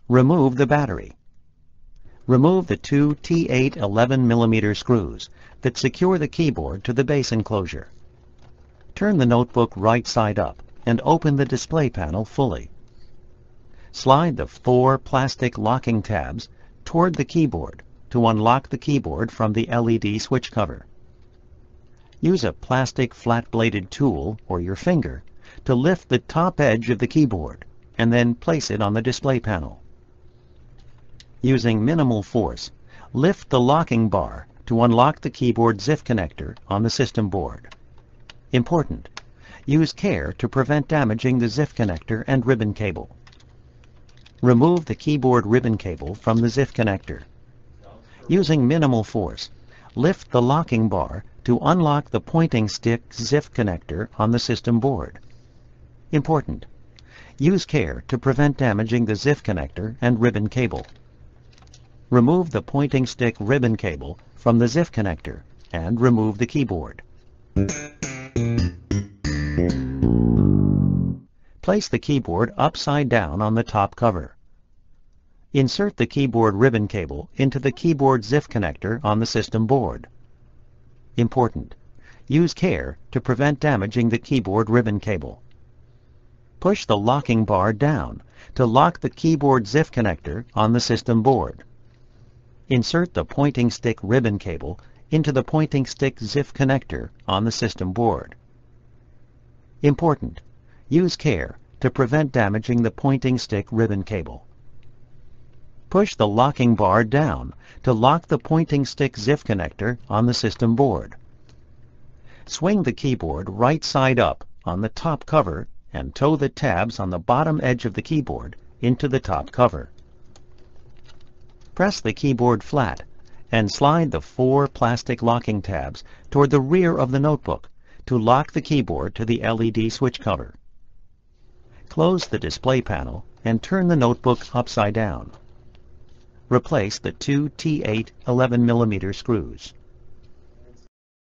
Remove the battery. Remove the two T8 11mm screws that secure the keyboard to the base enclosure. Turn the notebook right side up and open the display panel fully. Slide the 4 plastic locking tabs toward the keyboard to unlock the keyboard from the LED switch cover. Use a plastic flat-bladed tool or your finger to lift the top edge of the keyboard and then place it on the display panel. Using minimal force, lift the locking bar to unlock the keyboard ZIF connector on the system board. Important: use care to prevent damaging the ZIF connector and ribbon cable. Remove the keyboard ribbon cable from the ZIF connector. Using minimal force, lift the locking bar to unlock the pointing stick ZIF connector on the system board. Important: use care to prevent damaging the ZIF connector and ribbon cable. Remove the pointing stick ribbon cable from the ZIF connector and remove the keyboard. Place the keyboard upside down on the top cover. Insert the keyboard ribbon cable into the keyboard ZIF connector on the system board. Important: use care to prevent damaging the keyboard ribbon cable. Push the locking bar down to lock the keyboard ZIF connector on the system board. Insert the pointing stick ribbon cable into the pointing stick ZIF connector on the system board. Important: use care to prevent damaging the pointing stick ribbon cable. Push the locking bar down to lock the pointing stick ZIF connector on the system board. Swing the keyboard right side up on the top cover and tow the tabs on the bottom edge of the keyboard into the top cover. Press the keyboard flat and slide the 4 plastic locking tabs toward the rear of the notebook to lock the keyboard to the LED switch cover. Close the display panel and turn the notebook upside down. Replace the two T8 11mm screws.